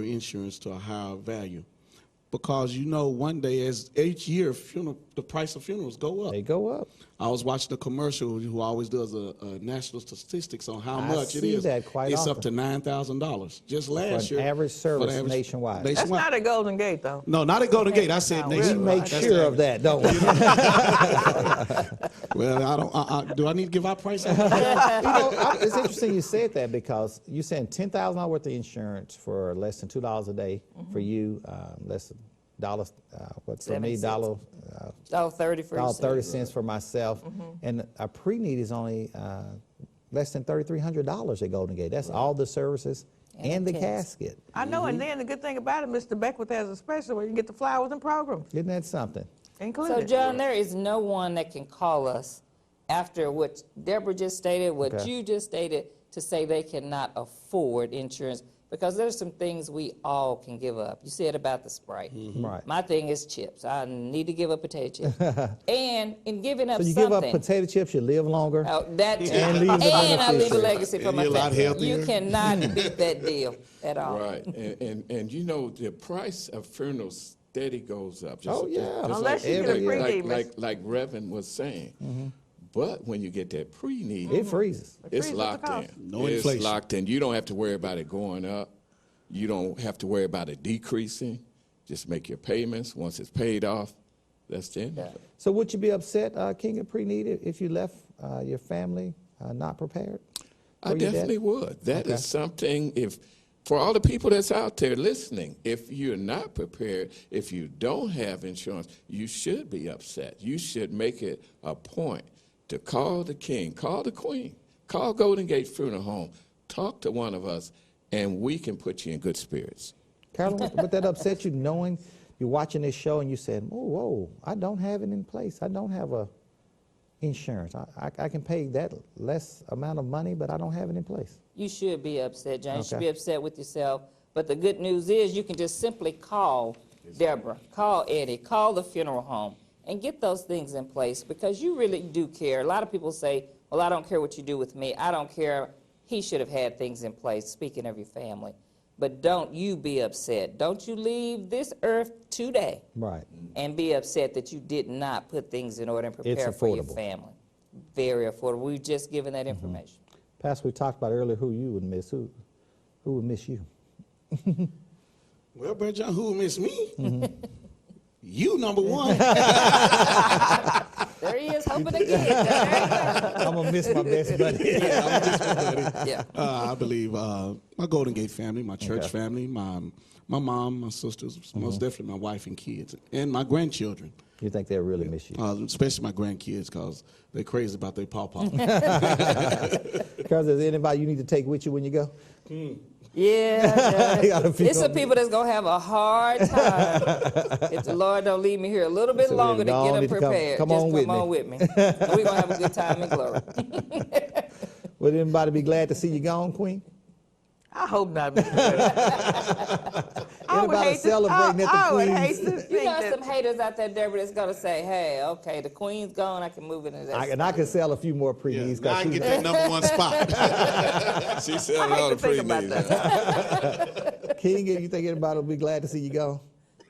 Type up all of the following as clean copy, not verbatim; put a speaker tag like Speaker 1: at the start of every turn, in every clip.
Speaker 1: insurance to a higher value. Because you know, one day, as each year, the price of funerals go up.
Speaker 2: They go up.
Speaker 1: I was watching a commercial who always does a national statistics on how much it
Speaker 2: see
Speaker 1: is.
Speaker 2: that quite
Speaker 1: it's
Speaker 2: often.
Speaker 1: up to $9,000 just last
Speaker 2: For
Speaker 1: year.
Speaker 2: an average service nationwide.
Speaker 3: That's not at Golden Gate, though.
Speaker 1: No, not at Golden Gate. I said
Speaker 2: We
Speaker 1: nationwide.
Speaker 2: make sure of that, don't we?
Speaker 1: Well, I don't. Do I need to give our price?
Speaker 2: It's interesting you said that because you're saying $10,000 worth of insurance for less than $2 a day for you, less than $1. What's for me? $1.30 for $1.30 for myself, and a pre-need is only less than $3,300 at Golden Gate. That's all the services and the casket.
Speaker 3: I know, and then the good thing about it, Mr. Beckwith has a special where you can get the flowers and programs
Speaker 2: Isn't that something?
Speaker 3: included.
Speaker 4: So, John, there is no one that can call us after what Deborah just stated, what you just stated, to say they cannot afford insurance, because there's some things we all can give up. You said about the Sprite.
Speaker 2: Right.
Speaker 4: My thing is chips. I need to give up potato chips. And in giving up
Speaker 2: So you
Speaker 4: something.
Speaker 2: give up potato chips, you live longer.
Speaker 4: That too.
Speaker 2: And leave the
Speaker 4: I leave a
Speaker 2: beneficiary.
Speaker 4: legacy for
Speaker 1: And
Speaker 4: my
Speaker 1: you're a lot
Speaker 4: family.
Speaker 1: healthier.
Speaker 4: You cannot beat that deal at all.
Speaker 5: Right, and you know the price of funerals steady goes up.
Speaker 2: Oh, yeah.
Speaker 3: Unless you get a pre-need.
Speaker 5: like Reverend was saying. But when you get that pre-need,
Speaker 2: It freezes.
Speaker 5: it's
Speaker 3: freezes
Speaker 5: locked
Speaker 3: the cost.
Speaker 5: in.
Speaker 1: No
Speaker 5: it's
Speaker 1: inflation.
Speaker 5: locked in. You don't have to worry about it going up. You don't have to worry about it decreasing. Just make your payments. Once it's paid off, that's the end of it.
Speaker 2: So would you be upset, King of Pre-Need, if you left your family not prepared?
Speaker 5: I
Speaker 2: for your death?
Speaker 5: definitely would. That
Speaker 2: Okay.
Speaker 5: is something, for all the people that's out there listening, if you're not prepared, if you don't have insurance, you should be upset. You should make it a point to call the king, call the queen, call Golden Gate Funeral Home, talk to one of us, and we can put you in good spirits.
Speaker 2: Carolyn, would that upset you knowing you're watching this show and you said, whoa, I don't have it in place. I don't have a insurance. I can pay that less amount of money, but I don't have it in place.
Speaker 4: You should be upset, John. You should
Speaker 2: Okay.
Speaker 4: be upset with yourself. But the good news is you can just simply call Deborah, call Eddie, call the funeral home, and get those things in place, because you really do care. A lot of people say, well, I don't care what you do with me. I don't care. He should have had things in place, speaking of your family. But don't you be upset. Don't you leave this earth today
Speaker 2: Right.
Speaker 4: and be upset that you did not put things in order and prepare for your
Speaker 2: affordable.
Speaker 4: family. Very affordable. We've just given that information.
Speaker 2: Pastor, we talked about earlier who you would miss. Who would miss you?
Speaker 1: Well, Brother John, who will miss me? You, number one.
Speaker 4: There he is, hoping again.
Speaker 2: I'm going to miss my best buddy.
Speaker 4: Yeah.
Speaker 1: I believe my Golden Gate family, my church family, my mom, my sisters, most definitely my wife and kids, and my grandchildren.
Speaker 2: You think they'll really miss you?
Speaker 1: Especially my grandkids, because they're crazy about their pawpaw.
Speaker 2: Because there's anybody you need to take with you when you go?
Speaker 4: Yeah.
Speaker 2: You gotta be
Speaker 4: It's some
Speaker 2: on-
Speaker 4: people that's going to have a hard time if the Lord don't leave me here a little bit
Speaker 2: So
Speaker 4: longer to
Speaker 2: go
Speaker 4: get
Speaker 2: on,
Speaker 4: them
Speaker 2: need to come-
Speaker 4: prepared.
Speaker 2: come
Speaker 4: Just
Speaker 2: on
Speaker 4: come
Speaker 2: with
Speaker 4: on
Speaker 2: me.
Speaker 4: with me. And we're going to have a good time in glory.
Speaker 2: Would anybody be glad to see you gone, Queen?
Speaker 3: I hope not, Mr. Beckwith.
Speaker 2: Anybody celebrating at the
Speaker 3: I would
Speaker 2: Queen's?
Speaker 3: hate to
Speaker 4: You
Speaker 3: think
Speaker 4: got
Speaker 3: that.
Speaker 4: some haters out there, Deborah, that's going to say, hey, okay, the queen's gone, I can move into that.
Speaker 2: And I can sell a few more pre-needs.
Speaker 1: Now I can get that number one spot.
Speaker 5: She said
Speaker 3: I
Speaker 5: a lot
Speaker 3: hate to
Speaker 5: of
Speaker 3: think about
Speaker 5: pre-needs.
Speaker 3: that.
Speaker 2: King, you think anybody will be glad to see you go?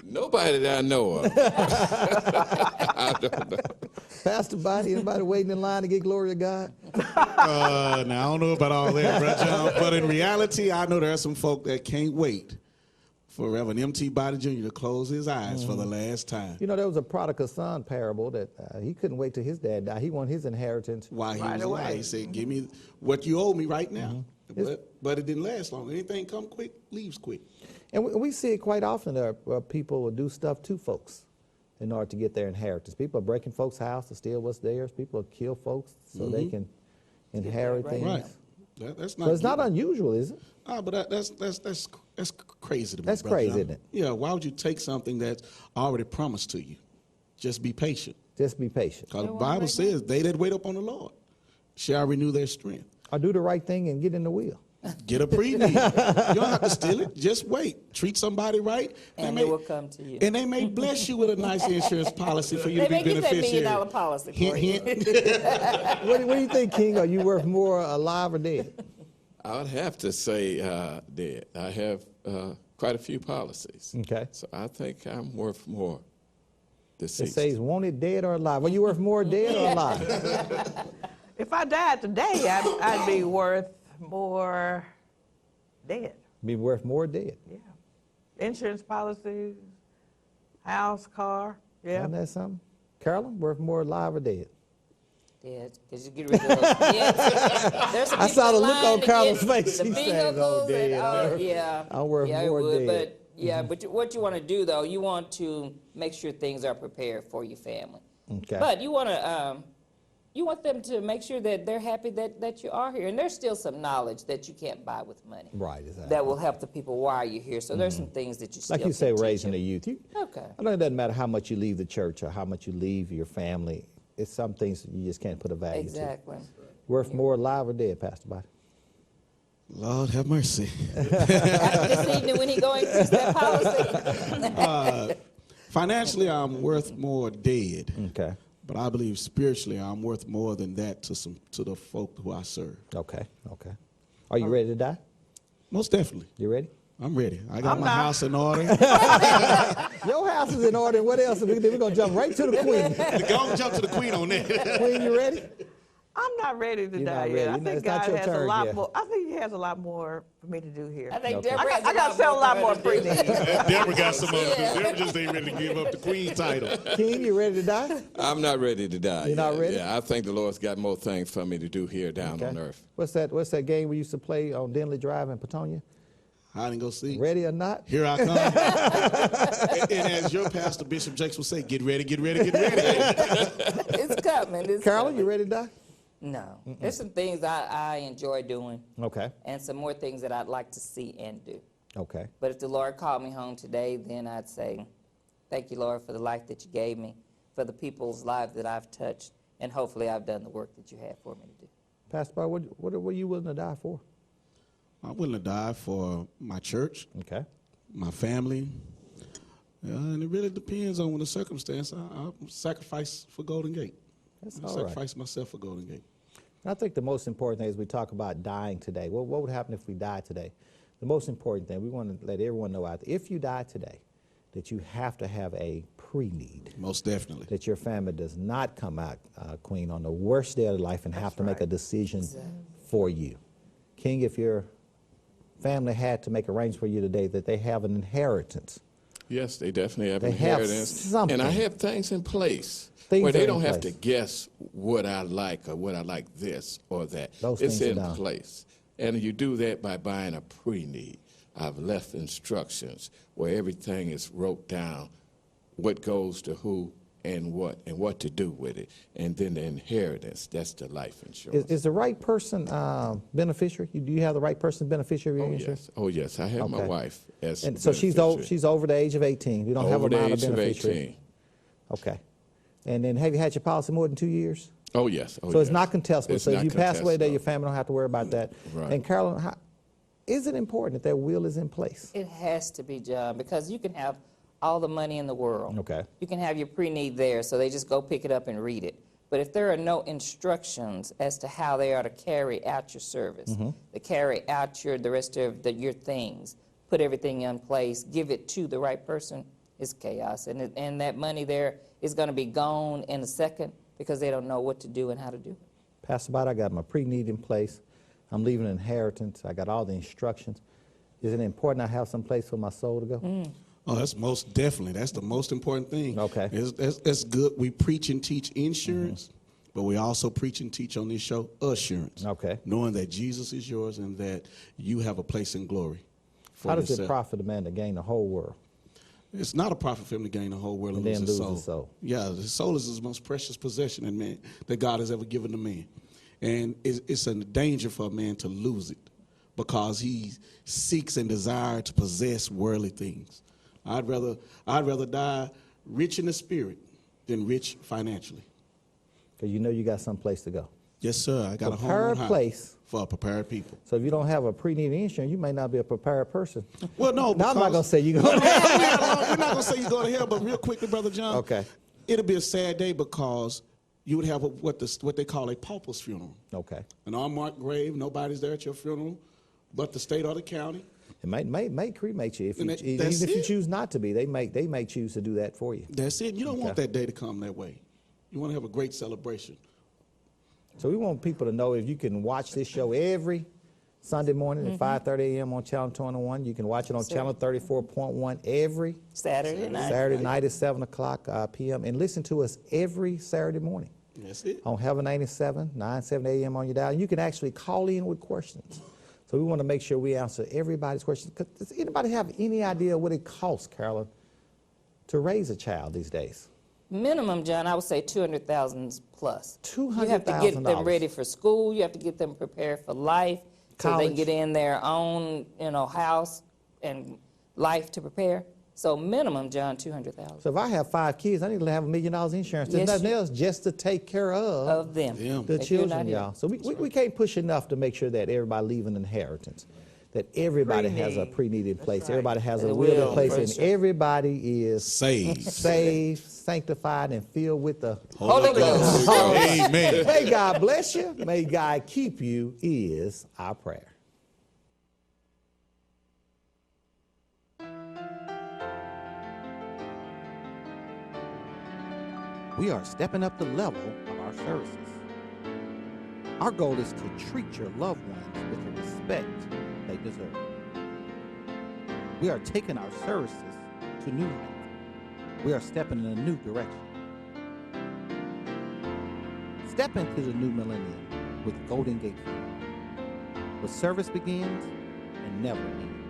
Speaker 5: Nobody that I know of. I don't know.
Speaker 2: Pastor Body, anybody waiting in line to get glory to God?
Speaker 1: Now, I don't know about all that, Brother John, but in reality, I know there are some folk that can't wait for Reverend M.T. Body Jr. to close his eyes for the last time.
Speaker 2: You know, there was a prodigal son parable that he couldn't wait till his dad died. He wanted his inheritance.
Speaker 1: While he
Speaker 3: Right
Speaker 1: was alive,
Speaker 3: away.
Speaker 1: he said, give me what you owe me right now. But it didn't last long. Anything come quick, leaves quick.
Speaker 2: And we see it quite often. People will do stuff to folks in order to get their inheritance. People are breaking folks' house to steal what's theirs. People will kill folks so they can inherit things.
Speaker 1: Right. That's not
Speaker 2: So it's not
Speaker 1: good.
Speaker 2: unusual, is it?
Speaker 1: But that's crazy to me.
Speaker 2: That's
Speaker 1: Brother
Speaker 2: crazy,
Speaker 1: John.
Speaker 2: isn't it?
Speaker 1: Yeah, why would you take something that's already promised to you? Just be patient.
Speaker 2: Just be patient.
Speaker 1: Because the Bible says, they that wait upon the Lord shall renew their strength.
Speaker 2: Or do the right thing and get in the wheel.
Speaker 1: Get a pre-need. You don't have to steal it. Just wait. Treat somebody right.
Speaker 4: And it will come to you.
Speaker 1: And they may bless you with a nice insurance policy for you
Speaker 4: They
Speaker 1: to be
Speaker 4: may get that $1
Speaker 1: beneficiary.
Speaker 4: million policy for you.
Speaker 1: Hint, hint.
Speaker 2: What do you think, King? Are you worth more alive or dead?
Speaker 5: I would have to say dead. I have quite a few policies.
Speaker 2: Okay.
Speaker 5: So I think I'm worth more
Speaker 2: It
Speaker 5: deceased.
Speaker 2: says, wanted dead or alive. Well, you worth more dead or alive?
Speaker 3: If I died today, I'd be worth more dead.
Speaker 2: Be worth more dead.
Speaker 3: Yeah. Insurance policies, house, car. Yeah.
Speaker 2: Isn't that something? Carolyn, worth more alive or dead?
Speaker 4: Dead, because you get rid of those. Yeah. There's some
Speaker 2: I
Speaker 4: people
Speaker 2: saw the
Speaker 4: in
Speaker 2: look
Speaker 4: line
Speaker 2: on
Speaker 4: to
Speaker 2: Carolyn's
Speaker 4: get
Speaker 2: face.
Speaker 4: the
Speaker 2: She said, "Oh,
Speaker 4: vehicles
Speaker 2: dead."
Speaker 4: and, yeah.
Speaker 2: I'm worth
Speaker 4: yeah, it
Speaker 2: more
Speaker 4: would,
Speaker 2: dead.
Speaker 4: But yeah, but what you want to do though, you want to make sure things are prepared for your family.
Speaker 2: Okay.
Speaker 4: But you want to, you want them to make sure that they're happy that you are here, and there's still some knowledge that you can't buy with money.
Speaker 2: Right, exactly.
Speaker 4: That will help the people why you're here. So there's some things that you still
Speaker 2: Like you say,
Speaker 4: can teach
Speaker 2: raising
Speaker 4: them.
Speaker 2: the youth.
Speaker 4: Okay.
Speaker 2: I know it doesn't matter how much you leave the church or how much you leave your family. It's some things you just can't put a value to.
Speaker 4: Exactly.
Speaker 2: Worth more alive or dead, Pastor Body?
Speaker 1: Lord have mercy.
Speaker 4: After this evening, when he going to that policy.
Speaker 1: Financially, I'm worth more dead.
Speaker 2: Okay.
Speaker 1: But I believe spiritually, I'm worth more than that to the folk who I serve.
Speaker 2: Okay. Okay. Are you ready to die?
Speaker 1: Most definitely.
Speaker 2: You ready?
Speaker 1: I'm ready. I got
Speaker 3: I'm
Speaker 1: my
Speaker 3: not.
Speaker 1: house in order.
Speaker 2: Your house is in order. What else? We're going to jump right to the queen.
Speaker 1: Go jump to the queen on that.
Speaker 2: Queen, you ready?
Speaker 3: I'm not ready to
Speaker 2: You're
Speaker 3: die
Speaker 2: not
Speaker 3: yet.
Speaker 2: ready.
Speaker 3: I
Speaker 2: No,
Speaker 3: think
Speaker 2: it's not
Speaker 3: God
Speaker 2: your
Speaker 3: has
Speaker 2: turn
Speaker 3: a lot
Speaker 2: yet.
Speaker 3: more. I think He has a lot more for me to do here.
Speaker 4: I think
Speaker 2: Okay.
Speaker 4: Deborah has
Speaker 3: I got to sell a lot more
Speaker 4: pre
Speaker 3: pre-need.
Speaker 1: Deborah got some other Deborah just ain't ready to give up the queen title.
Speaker 2: King, you ready to die?
Speaker 5: I'm not ready to die.
Speaker 2: You're not
Speaker 5: yet.
Speaker 2: ready?
Speaker 5: Yeah, I think the Lord's got more things for me to do here down on earth.
Speaker 2: What's that game we used to play on Denley Drive in Patonia?
Speaker 1: Hide and go seek.
Speaker 2: Ready or not?
Speaker 1: Here I come. and as your pastor, Bishop Jakes, will say, get ready, get ready, get ready.
Speaker 4: It's coming. It's
Speaker 2: Carolyn,
Speaker 4: coming.
Speaker 2: you ready to die?
Speaker 4: No. There's some things I enjoy doing
Speaker 2: Okay.
Speaker 4: and some more things that I'd like to see and do.
Speaker 2: Okay.
Speaker 4: But if the Lord called me home today, then I'd say, thank you, Lord, for the life that you gave me, for the people's lives that I've touched, and hopefully I've done the work that you had for me to do.
Speaker 2: Pastor Bar, what are you willing to die for?
Speaker 1: I'm willing to die for my church,
Speaker 2: Okay.
Speaker 1: my family. And it really depends on the circumstance. I'll sacrifice for Golden Gate.
Speaker 2: That's
Speaker 1: I'll
Speaker 2: all right.
Speaker 1: sacrifice myself for Golden Gate.
Speaker 2: I think the most important thing is we talk about dying today. What would happen if we died today? The most important thing, we want to let everyone know out there, if you die today, that you have to have a pre-need.
Speaker 1: Most definitely.
Speaker 2: That your family does not come out, Queen, on the worst day of their life and have to make a decision for you. King, if your family had to make arrangements for you today, that they have an inheritance.
Speaker 5: Yes, they definitely have
Speaker 2: They have
Speaker 5: inheritance.
Speaker 2: something.
Speaker 5: And I have things in place
Speaker 2: Things
Speaker 5: where
Speaker 2: are
Speaker 5: they
Speaker 2: in
Speaker 5: don't have to
Speaker 2: place.
Speaker 5: guess what I like or what I like this or that.
Speaker 2: Those
Speaker 5: it's
Speaker 2: things are
Speaker 5: in
Speaker 2: done.
Speaker 5: place. And you do that by buying a pre-need. I've left instructions where everything is wrote down, what goes to who and what to do with it. And then the inheritance, that's the life insurance.
Speaker 2: Is the right person beneficiary? Do you have the right person beneficiary of your insurance?
Speaker 5: Oh, yes. I have my
Speaker 2: Okay.
Speaker 5: wife as
Speaker 2: And so she's over the age of 18. You don't have
Speaker 5: over
Speaker 2: a
Speaker 5: the
Speaker 2: minor
Speaker 5: age of
Speaker 2: beneficiary.
Speaker 5: 18.
Speaker 2: Okay. And then have you had your policy more than 2 years?
Speaker 5: Oh, yes. Oh,
Speaker 2: So it's
Speaker 5: yes.
Speaker 2: not contestable.
Speaker 5: It's
Speaker 2: So if
Speaker 5: not
Speaker 2: you pass away today,
Speaker 5: contestable.
Speaker 2: your family don't have to worry about that.
Speaker 5: Right.
Speaker 2: And Carolyn, is it important that their will is in place?
Speaker 4: It has to be, John, because you can have all the money in the world.
Speaker 2: Okay.
Speaker 4: You can have your pre-need there, so they just go pick it up and read it. But if there are no instructions as to how they are to carry out your service, to carry out the rest of your things, put everything in place, give it to the right person, it's chaos. And that money there is going to be gone in a second because they don't know what to do and how to do it.
Speaker 2: Pastor Bott, I got my pre-need in place. I'm leaving an inheritance. I got all the instructions. Is it important I have some place for my soul to go?
Speaker 1: Oh, that's most definitely. That's the most important thing.
Speaker 2: Okay.
Speaker 1: It's good. We preach and teach insurance, but we also preach and teach on this show assurance.
Speaker 2: Okay.
Speaker 1: Knowing that Jesus is yours and that you have a place in glory for
Speaker 2: How does it
Speaker 1: yourself.
Speaker 2: profit a man to gain the whole world?
Speaker 1: It's not a profit for him to gain the whole world and
Speaker 2: And
Speaker 1: lose
Speaker 2: then
Speaker 1: his
Speaker 2: lose
Speaker 1: soul.
Speaker 2: his soul.
Speaker 1: Yeah, his soul is his most precious possession in man that God has ever given to man. And it's a danger for a man to lose it because he seeks and desires to possess worldly things. I'd rather die rich in the spirit than rich financially.
Speaker 2: Because you know you got some place to go.
Speaker 1: Yes, sir. I got a home
Speaker 2: Prepared
Speaker 1: on high
Speaker 2: place.
Speaker 1: for prepared people.
Speaker 2: So if you don't have a pre-need insurance, you may not be a prepared person.
Speaker 1: Well, no,
Speaker 2: Now I'm not going to
Speaker 1: because-
Speaker 2: say you're
Speaker 1: we're
Speaker 2: going to.
Speaker 1: not going to say you go to hell, but real quickly, Brother John.
Speaker 2: Okay.
Speaker 1: It'll be a sad day because you would have what they call a pauper's funeral.
Speaker 2: Okay.
Speaker 1: An unmarked grave. Nobody's there at your funeral but the state or the county.
Speaker 2: It may cremate you
Speaker 1: And
Speaker 2: even
Speaker 1: that's
Speaker 2: if you
Speaker 1: it.
Speaker 2: choose not to be. They may choose to do that for you.
Speaker 1: That's it. You don't want
Speaker 2: Okay.
Speaker 1: that day to come that way. You want to have a great celebration.
Speaker 2: So we want people to know if you can watch this show every Sunday morning at 5:30 a.m. on Channel 21. You can watch it on Channel 34.1 every
Speaker 4: Saturday night.
Speaker 2: Saturday night at 7 o'clock p.m. and listen to us every Saturday morning
Speaker 1: That's it.
Speaker 2: on Heaven 97, 9:70 a.m. on your dial. You can actually call in with questions. So we want to make sure we answer everybody's questions. Does anybody have any idea what it costs, Carolyn, to raise a child these days?
Speaker 4: Minimum, John, I would say 200,000 plus. You have to get them
Speaker 2: $200,000.
Speaker 4: ready for school. You have to get them prepared for life, so they
Speaker 2: College.
Speaker 4: can get in their own, house and life to prepare. So minimum, John, 200,000
Speaker 2: So if I have 5 kids, I need to have $1 million insurance. There's
Speaker 4: Yes,
Speaker 2: nothing
Speaker 4: you-
Speaker 2: else just to take care
Speaker 4: of them.
Speaker 1: Them.
Speaker 2: the
Speaker 4: If you're
Speaker 2: children,
Speaker 4: not here.
Speaker 2: y'all. So we can't push enough to make sure that everybody leave an inheritance, that everybody has a pre-need in place, everybody has a
Speaker 4: They
Speaker 2: will in
Speaker 4: will,
Speaker 2: place,
Speaker 4: for
Speaker 2: and
Speaker 4: sure.
Speaker 2: everybody is
Speaker 1: Saved.
Speaker 2: saved, sanctified, and filled with the
Speaker 4: Holy Ghost.
Speaker 1: Amen.
Speaker 2: May God bless you. May God keep you is our prayer. We are stepping up the level of our services. Our goal is to treat your loved ones with the respect they deserve. We are taking our services to new heights. We are stepping in a new direction. Step into the new millennium with Golden Gate Funeral, where service begins and never ends.